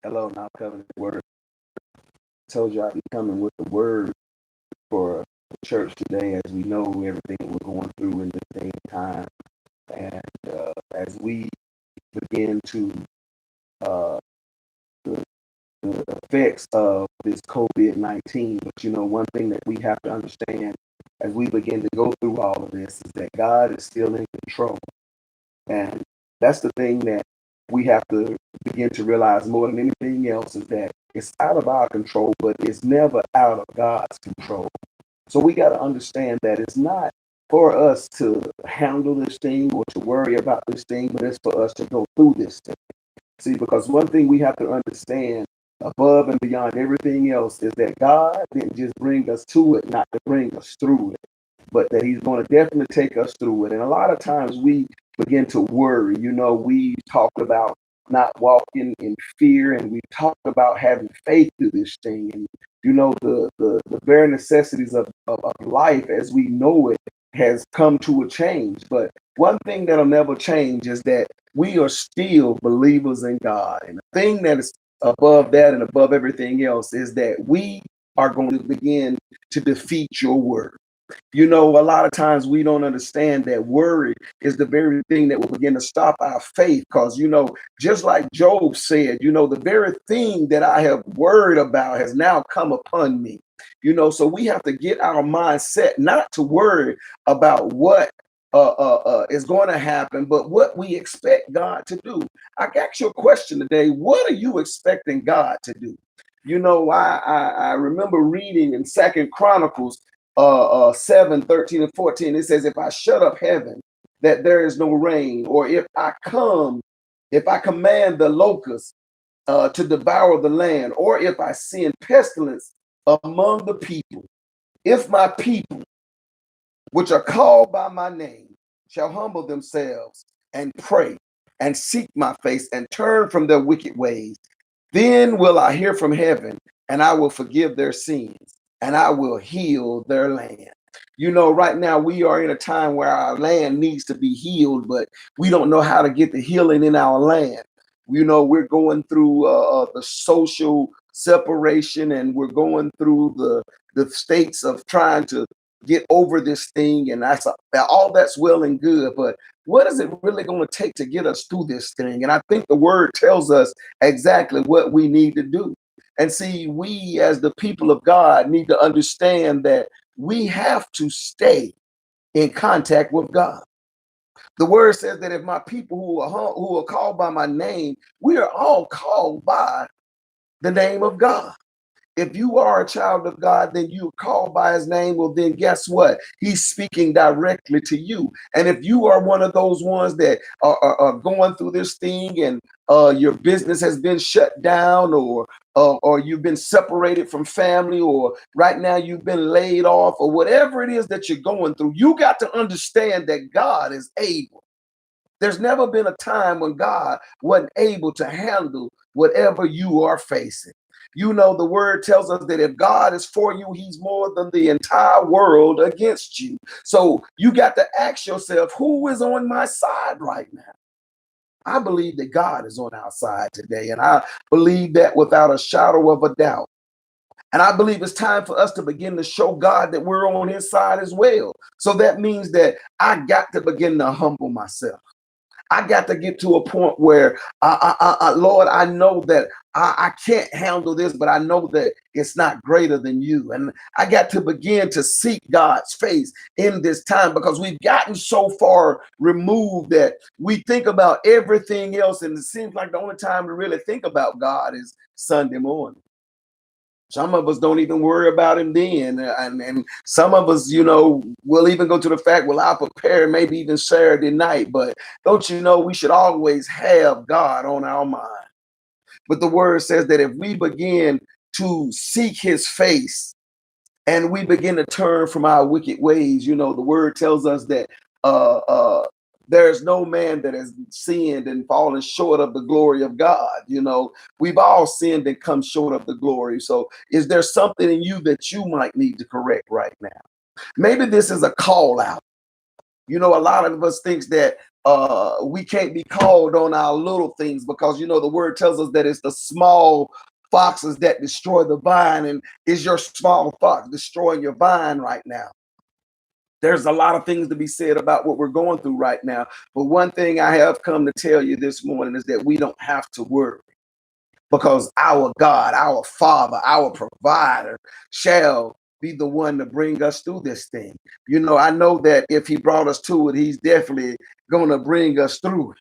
Hello, now covenant word. I told you I'd be coming with the word for the church today, as we know everything that we're going through in this day and time. And as we begin to uh, the, the effects of this COVID-19, but one thing that we have to understand as we begin to go through all of this is that God is still in control. And that's the thing that we have to begin to realize more than anything else is that it's out of our control, but it's never out of God's control. So we got to understand that it's not for us to handle this thing or to worry about this thing, but it's for us to go through this thing. See, because one thing we have to understand above and beyond everything else is that God didn't just bring us to it, not to bring us through it, but that He's going to definitely take us through it. And a lot of times we begin to worry. We talked about not walking in fear, and we talked about having faith through this thing. And the very necessities of life as we know it has come to a change. But one thing that'll never change is that we are still believers in God. And the thing that is above that and above everything else is that we are going to begin to defeat your word. A lot of times we don't understand that worry is the very thing that will begin to stop our faith. Because, just like Job said, the very thing that I have worried about has now come upon me. So we have to get our mindset not to worry about what is going to happen, but what we expect God to do. I got you a question today. What are you expecting God to do? I remember reading in Second Chronicles 7, 13, and 14. It says, if I shut up heaven, that there is no rain, or if I command the locusts to devour the land, or if I send pestilence among the people, if my people, which are called by my name, shall humble themselves and pray and seek my face and turn from their wicked ways, then will I hear from heaven and I will forgive their sins and I will heal their land. Right now we are in a time where our land needs to be healed, but we don't know how to get the healing in our land. We're going through the social separation, and we're going through the states of trying to get over this thing, and all that's well and good, but what is it really going to take to get us through this thing? And I think the word tells us exactly what we need to do. And see, we as the people of God need to understand that we have to stay in contact with God. The word says that if my people who are called by my name, we are all called by the name of God. If you are a child of God, then you are called by his name. Well, then guess what? He's speaking directly to you. And if you are one of those ones that are going through this thing, and your business has been shut down, or you've been separated from family, or right now you've been laid off, or whatever it is that you're going through, you got to understand that God is able. There's never been a time when God wasn't able to handle whatever you are facing. The word tells us that if God is for you, he's more than the entire world against you. So you got to ask yourself, who is on my side right now? I believe that God is on our side today. And I believe that without a shadow of a doubt. And I believe it's time for us to begin to show God that we're on his side as well. So that means that I got to begin to humble myself. I got to get to a point where, Lord, I know that I can't handle this, but I know that it's not greater than you. And I got to begin to seek God's face in this time, because we've gotten so far removed that we think about everything else. And it seems like the only time we really think about God is Sunday morning. Some of us don't even worry about him then. And some of us, will even go to the fact, well, I'll prepare maybe even Saturday night. But don't you know, we should always have God on our mind. But the word says that if we begin to seek his face and we begin to turn from our wicked ways, the word tells us that uh, uh, there's no man that has sinned and fallen short of the glory of God. We've all sinned and come short of the glory. So is there something in you that you might need to correct right now? Maybe this is a call out. A lot of us thinks that we can't be called on our little things, because the word tells us that it's the small foxes that destroy the vine. And is your small fox destroying your vine right now? There's a lot of things to be said about what we're going through right now. But one thing I have come to tell you this morning is that we don't have to worry, because our God, our Father, our provider shall be the one to bring us through this thing. I know that if he brought us to it, he's definitely going to bring us through it.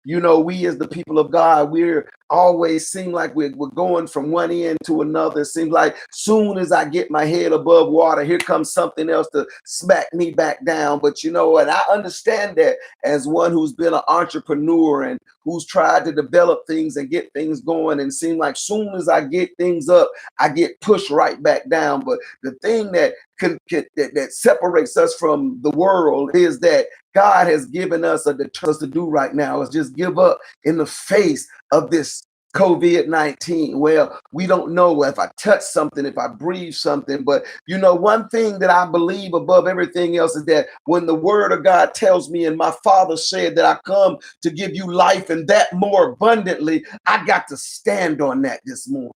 We as the people of God, we're always seem like we're going from one end to another. It seems like soon as I get my head above water, here comes something else to smack me back down. But and I understand that as one who's been an entrepreneur and who's tried to develop things and get things going, and seem like soon as I get things up, I get pushed right back down. But the thing that that separates us from the world is that God has given us a deterrence to do right now is just give up in the face of this COVID-19. Well, we don't know if I touch something, if I breathe something, but one thing that I believe above everything else is that when the word of God tells me, and my Father said that I come to give you life and that more abundantly, I got to stand on that this morning.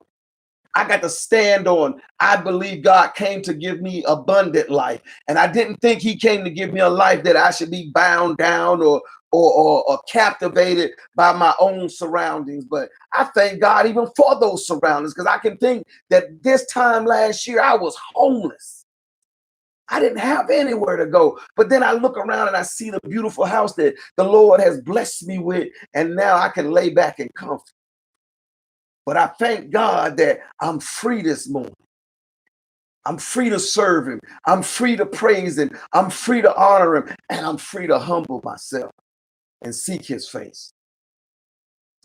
I got to stand on, I believe God came to give me abundant life. And I didn't think he came to give me a life that I should be bound down or captivated by my own surroundings. But I thank God even for those surroundings, because I can think that this time last year I was homeless. I didn't have anywhere to go. But then I look around and I see the beautiful house that the Lord has blessed me with. And now I can lay back in comfort. But I thank God that I'm free this morning. I'm free to serve him. I'm free to praise him. I'm free to honor him. And I'm free to humble myself and seek his face.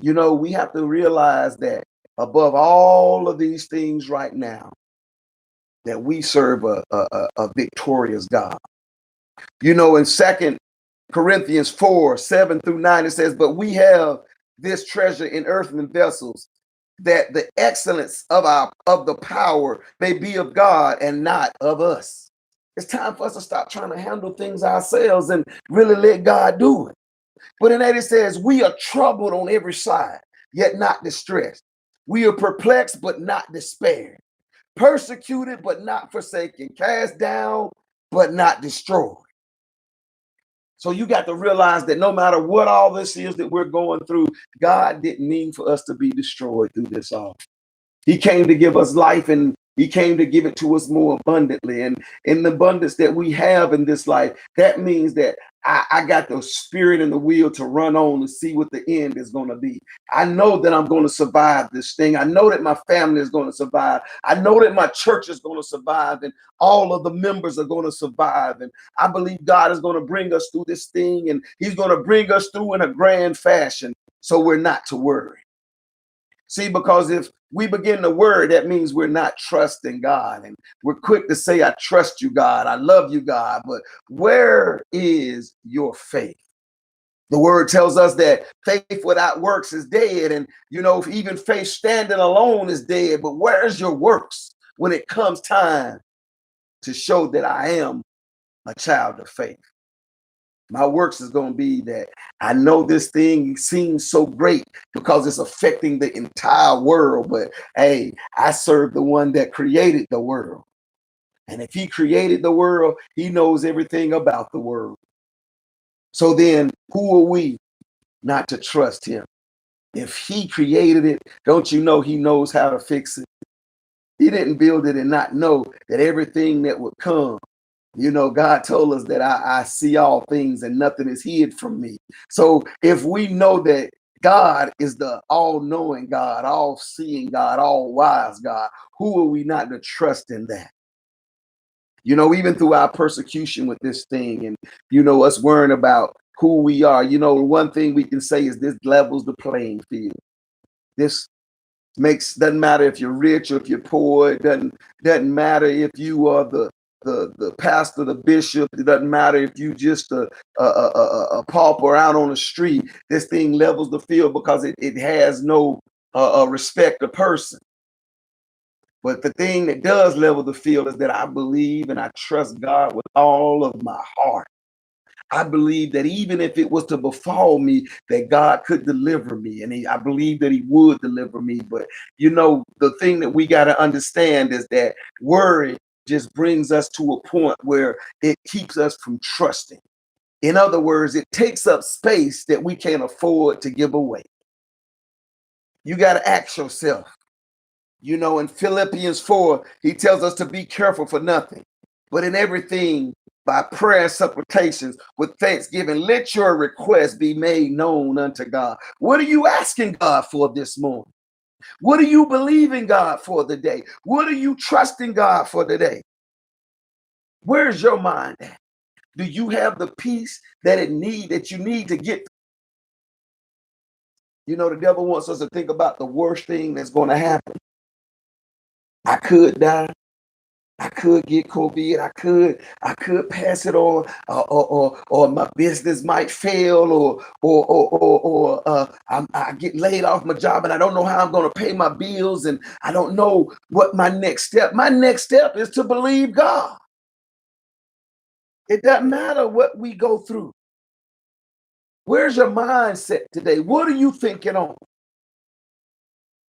We have to realize that above all of these things right now, that we serve a victorious God. In 2 Corinthians 4:7-9, it says, but we have this treasure in earthen vessels, that the excellence of the power may be of God and not of us. It's time for us to stop trying to handle things ourselves and really let God do it. But in that it says, we are troubled on every side, yet not distressed. We are perplexed, but not despaired. Persecuted, but not forsaken. Cast down, but not destroyed. So you got to realize that no matter what all this is that we're going through, God didn't mean for us to be destroyed through this all. He came to give us life, and he came to give it to us more abundantly. And in the abundance that we have in this life, that means that I got the spirit and the will to run on and see what the end is going to be. I know that I'm going to survive this thing. I know that my family is going to survive. I know that my church is going to survive, and all of the members are going to survive. And I believe God is going to bring us through this thing, and he's going to bring us through in a grand fashion. So we're not to worry. See, because if we begin to worry, that means we're not trusting God. And we're quick to say, I trust you, God. I love you, God. But where is your faith? The word tells us that faith without works is dead. And, even faith standing alone is dead. But where's your works when it comes time to show that I am a child of faith? My works is going to be that I know this thing seems so great because it's affecting the entire world. But hey, I serve the one that created the world. And if he created the world, he knows everything about the world. So then who are we not to trust him? If he created it, don't you know he knows how to fix it? He didn't build it and not know that everything that would come. God told us that I see all things and nothing is hid from me. So if we know that God is the all-knowing God, all-seeing God, all-wise God, who are we not to trust in that? Even through our persecution with this thing, and, us worrying about who we are, one thing we can say is this levels the playing field. This doesn't matter if you're rich or if you're poor. It doesn't matter if you are the pastor, the bishop. It doesn't matter if you just a pauper out on the street. This thing levels the field because it has no respect of person. But the thing that does level the field is that I believe and I trust God with all of my heart. I believe that even if it was to befall me, that God could deliver me. And I believe that he would deliver me. But, the thing that we got to understand is that worry just brings us to a point where it keeps us from trusting. In other words, it takes up space that we can't afford to give away. You got to ask yourself, in Philippians 4, he tells us to be careful for nothing, but in everything, by prayer and supplications with thanksgiving, let your requests be made known unto God. What are you asking God for this morning? What are you believing God for the day? What are you trusting God for today? Where's your mind at? Do you have the peace that you need to get? The devil wants us to think about the worst thing that's going to happen. I could die. I could get COVID. I could pass it on, or my business might fail, or I get laid off my job, and I don't know how I'm going to pay my bills, and I don't know what my next step. My next step is to believe God. It doesn't matter what we go through. Where's your mindset today? What are you thinking on?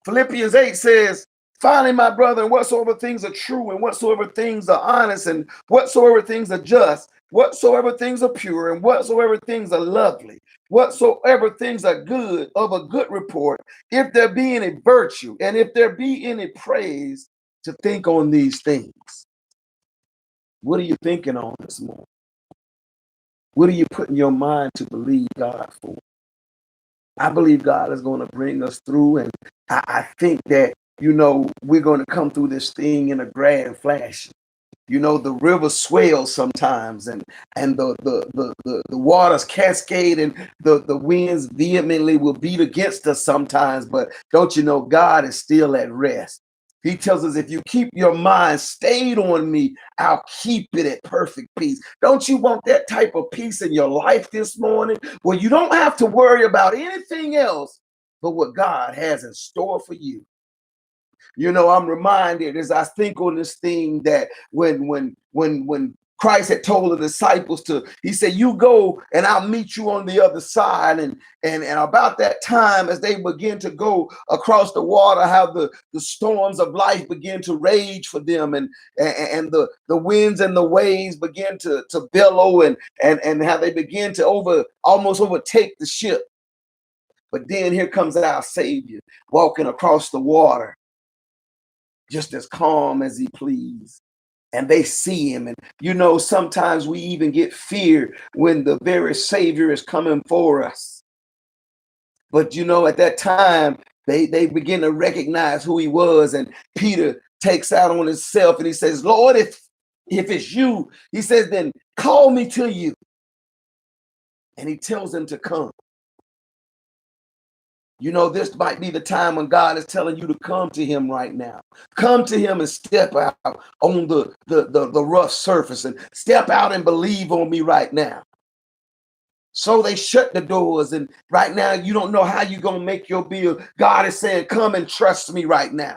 Philippians 8 says, finally, my brother, and whatsoever things are true, and whatsoever things are honest, and whatsoever things are just, whatsoever things are pure, and whatsoever things are lovely, whatsoever things are good, of a good report, if there be any virtue, and if there be any praise, to think on these things. What are you thinking on this morning? What are you putting your mind to believe God for? I believe God is going to bring us through, and I think that we're going to come through this thing in a grand flash. The river swells sometimes, and the waters cascade, and the winds vehemently will beat against us sometimes. But don't you know, God is still at rest. He tells us, if you keep your mind stayed on me, I'll keep it at perfect peace. Don't you want that type of peace in your life this morning, where you don't have to worry about anything else but what God has in store for you? I'm reminded as I think on this thing that when Christ had told the disciples he said, you go and I'll meet you on the other side. And about that time, as they begin to go across the water, how the storms of life begin to rage for them, and the winds and the waves begin to bellow, and how they begin to almost overtake the ship. But then here comes our Savior walking across the water, just as calm as he pleased. And they see him. And sometimes we even get fear when the very Savior is coming for us. But at that time, they begin to recognize who he was. And Peter takes out on himself and he says, Lord, if it's you, he says, then call me to you. And he tells them to come. This might be the time when God is telling you to come to him right now. Come to him and step out on the rough surface, and step out and believe on me right now. So they shut the doors, and right now you don't know how you're going to make your bill. God is saying, come and trust me right now.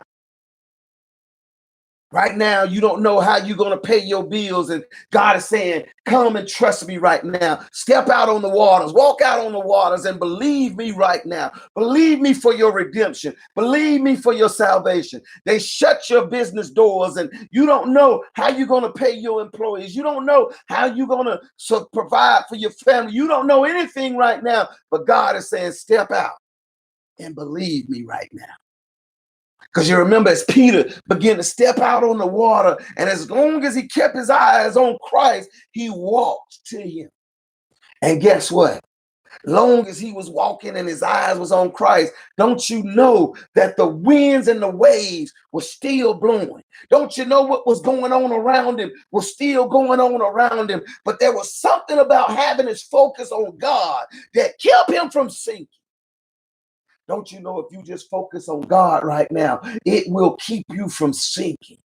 Right now, you don't know how you're going to pay your bills, and God is saying, come and trust me right now. Step out on the waters, walk out on the waters, and believe me right now. Believe me for your redemption. Believe me for your salvation. They shut your business doors, and you don't know how you're going to pay your employees. You don't know how you're going to provide for your family. You don't know anything right now, but God is saying, step out and believe me right now. Because you remember, as Peter began to step out on the water, and as long as he kept his eyes on Christ, he walked to him. And guess what? Long as he was walking and his eyes was on Christ, don't you know that the winds and the waves were still blowing? Don't you know what was going on around him was still going on around him? But there was something about having his focus on God that kept him from sinking. Don't you know, if you just focus on God right now, it will keep you from sinking.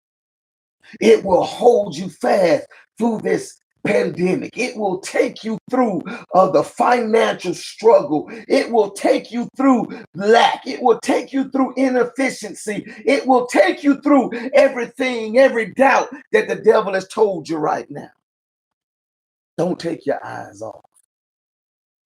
It will hold you fast through this pandemic. It will take you through the financial struggle. It will take you through lack. It will take you through inefficiency. It will take you through everything, every doubt that the devil has told you right now. Don't take your eyes off.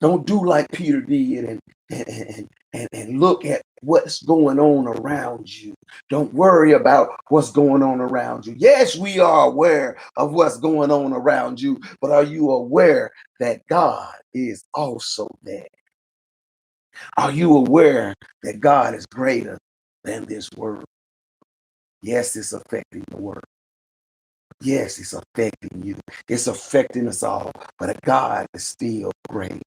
Don't do like Peter did and look at what's going on around you. Don't worry about what's going on around you. Yes, we are aware of what's going on around you, but are you aware that God is also there? Are you aware that God is greater than this world? Yes, it's affecting the world. Yes, it's affecting you. It's affecting us all, but God is still great.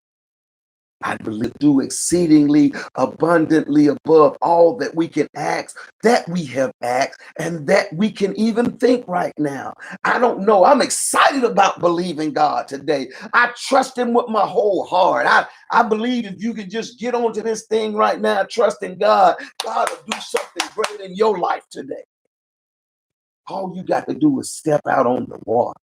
I believe do exceedingly abundantly above all that we can ask, that we have asked, and that we can even think right now. I don't know. I'm excited about believing God today. I trust Him with my whole heart. I believe if you can just get onto this thing right now, trusting God, God will do something great in your life today. All you got to do is step out on the water.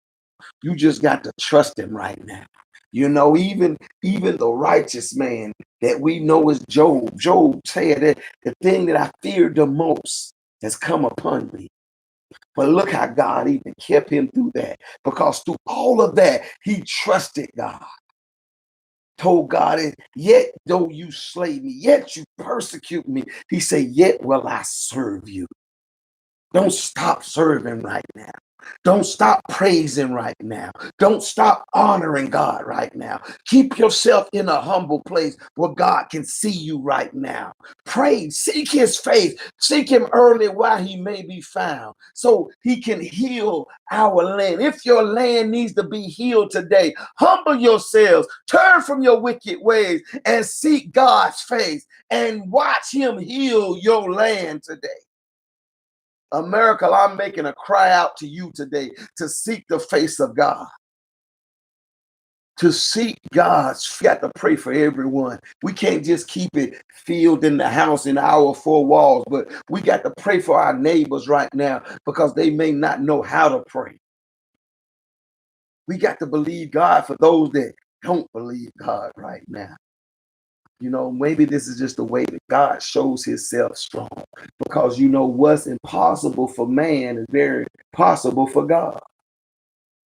You just got to trust Him right now. You know, even the righteous man that we know is Job. Job said that the thing that I feared the most has come upon me. But look how God even kept him through that. Because through all of that, he trusted God. Told God, yet though you slay me, yet you persecute me, he said, yet will I serve you. Don't stop serving right now. Don't stop praising right now. Don't stop honoring God right now. Keep yourself in a humble place where God can see you right now. Pray, seek His face, seek Him early while He may be found, so He can heal our land. If your land needs to be healed today, humble yourselves, turn from your wicked ways, and seek God's face and watch Him heal your land today. America, I'm making a cry out to you today to seek the face of God. To seek God's, got to pray for everyone. We can't just keep it filled in the house in our four walls, but we got to pray for our neighbors right now because they may not know how to pray. We got to believe God for those that don't believe God right now. You know, maybe this is just the way that God shows Himself strong, because you know what's impossible for man is very possible for God.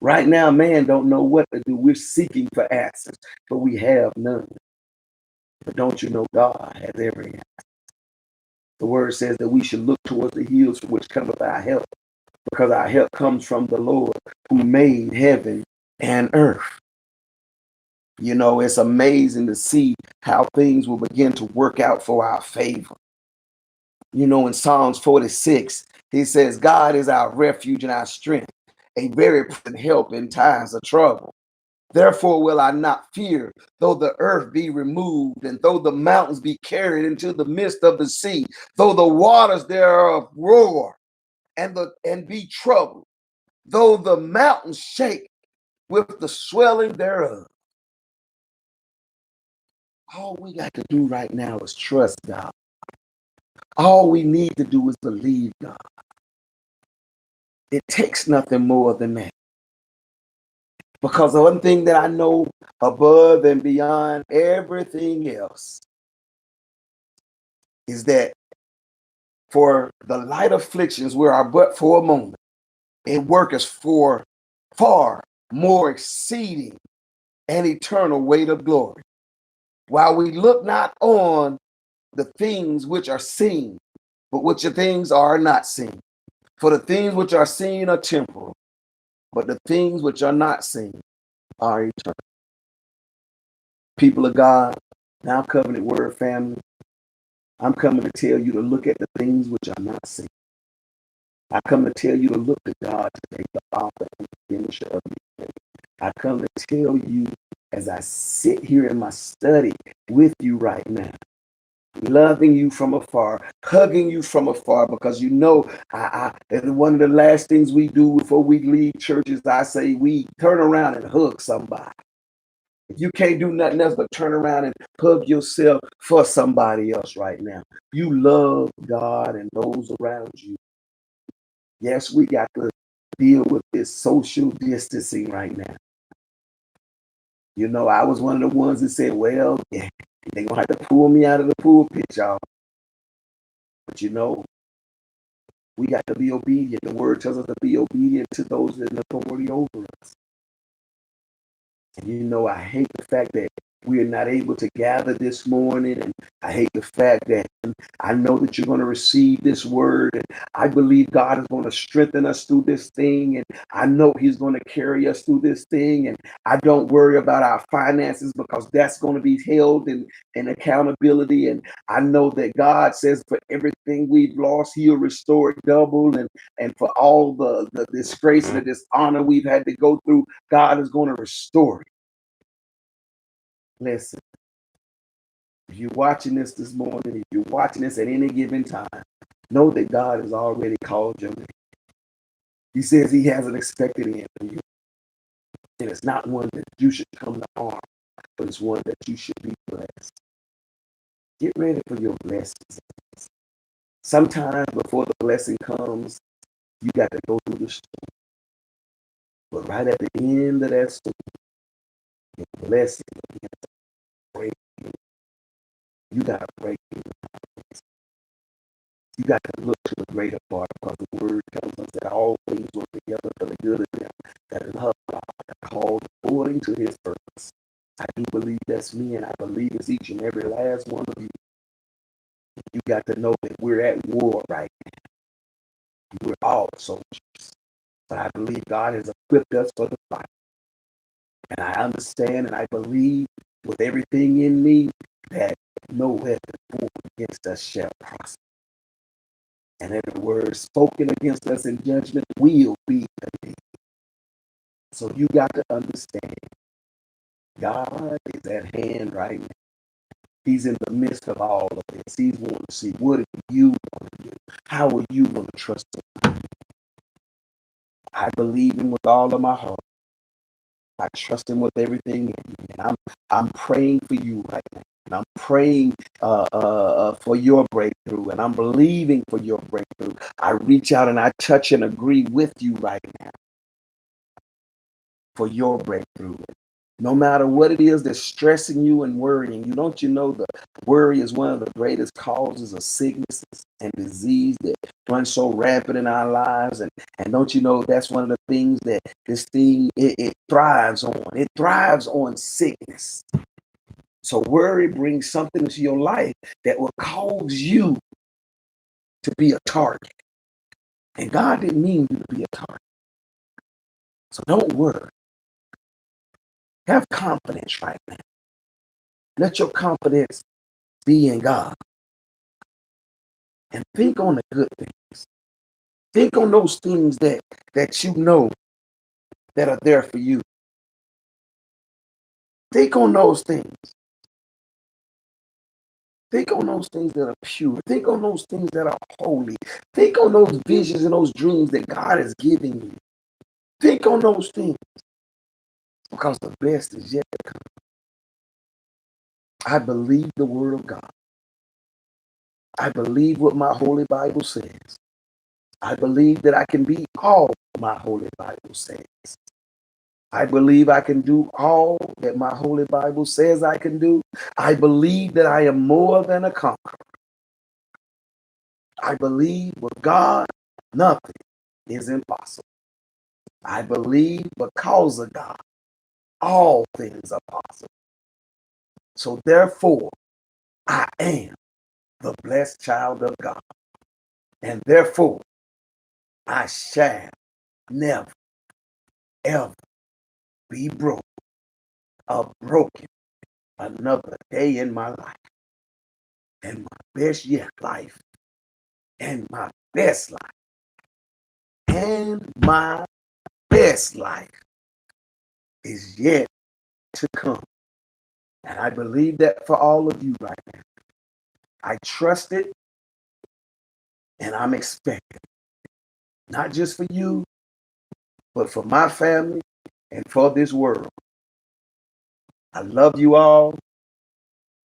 Right now, man don't know what to do. We're seeking for answers, but we have none. But don't you know God has every answer? The word says that we should look towards the hills from which cometh our help, because our help comes from the Lord who made heaven and earth. You know, it's amazing to see how things will begin to work out for our favor. You know, in Psalms 46, he says, God is our refuge and our strength, a very present help in times of trouble. Therefore will I not fear, though the earth be removed, and though the mountains be carried into the midst of the sea, though the waters thereof roar and be troubled, though the mountains shake with the swelling thereof. All we got to do right now is trust God. All we need to do is believe God. It takes nothing more than that. Because the one thing that I know above and beyond everything else is that for the light afflictions we are but for a moment, it worketh for far more exceeding and eternal weight of glory. While we look not on the things which are seen, but which the things are not seen. For the things which are seen are temporal, but the things which are not seen are eternal. People of God, now Covenant Word family, I'm coming to tell you to look at the things which are not seen. I come to tell you to look to God today, the author and the finisher of your faith. I come to tell you as I sit here in my study with you right now, loving you from afar, hugging you from afar, because you know, and one of the last things we do before we leave church is I say we turn around and hug somebody. If you can't do nothing else but turn around and hug yourself for somebody else right now. You love God and those around you. Yes, we got to deal with this social distancing right now. You know, I was one of the ones that said, well, yeah, they're going to have to pull me out of the pulpit, y'all. But you know, we got to be obedient. The word tells us to be obedient to those in authority over us. And I hate the fact that we are not able to gather this morning. And I hate the fact that I know that you're going to receive this word. And I believe God is going to strengthen us through this thing. And I know He's going to carry us through this thing. And I don't worry about our finances, because that's going to be held in accountability. And I know that God says for everything we've lost, He'll restore it double. And for all the disgrace and the dishonor we've had to go through, God is going to restore it. Listen, if you're watching this morning, if you're watching this at any given time, know that God has already called your name. He says He has an expected end for you. And it's not one that you should come to harm, but it's one that you should be blessed. Get ready for your blessings. Sometimes before the blessing comes, you got to go through the storm. But right at the end of that storm, your blessing begins to break through. You got to break through. You got to look to the greater part, because the word tells us that all things work together for the good of them that love God, are called according to His purpose. I do believe that's me, and I believe it's each and every last one of you. You got to know that we're at war right now. We're all soldiers. But I believe God has equipped us for the fight. And I understand and I believe with everything in me that no weapon formed against us shall prosper. And every word spoken against us in judgment will be condemned. So you got to understand, God is at hand right now. He's in the midst of all of this. He's wanting to see, what do you want to do? How are you going to trust Him? I believe Him with all of my heart. I trust Him with everything in me. And I'm praying for you right now. And I'm praying for your breakthrough. And I'm believing for your breakthrough. I reach out and I touch and agree with you right now for your breakthrough. No matter what it is that's stressing you and worrying you, don't you know that worry is one of the greatest causes of sickness and disease that runs so rapid in our lives? And don't you know that's one of the things that this thing, it thrives on. It thrives on sickness. So worry brings something into your life that will cause you to be a target. And God didn't mean you to be a target. So don't worry. Have confidence right now. Let your confidence be in God. And think on the good things. Think on those things that you know that are there for you. Think on those things. Think on those things that are pure. Think on those things that are holy. Think on those visions and those dreams that God has given you. Think on those things, because the best is yet to come. I believe the word of God. I believe what my Holy Bible says. I believe that I can be all my Holy Bible says. I believe I can do all that my Holy Bible says I can do. I believe that I am more than a conqueror. I believe with God, nothing is impossible. I believe because of God, all things are possible. So therefore, I am the blessed child of God. And therefore, I shall never, ever be broken or broken another day in my life. And my best yet life. And my best life. And my best life is yet to come. And I believe that for all of you right now. I trust it, and I'm expecting. Not just for you, but for my family and for this world. I love you all,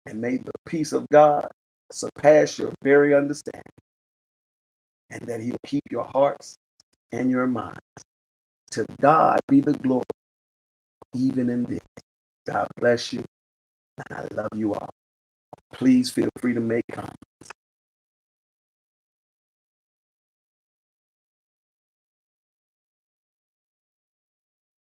and may the peace of God surpass your very understanding, and that He'll keep your hearts and your minds. To God be the glory, even in this. God bless you, and I love you all. Please feel free to make comments.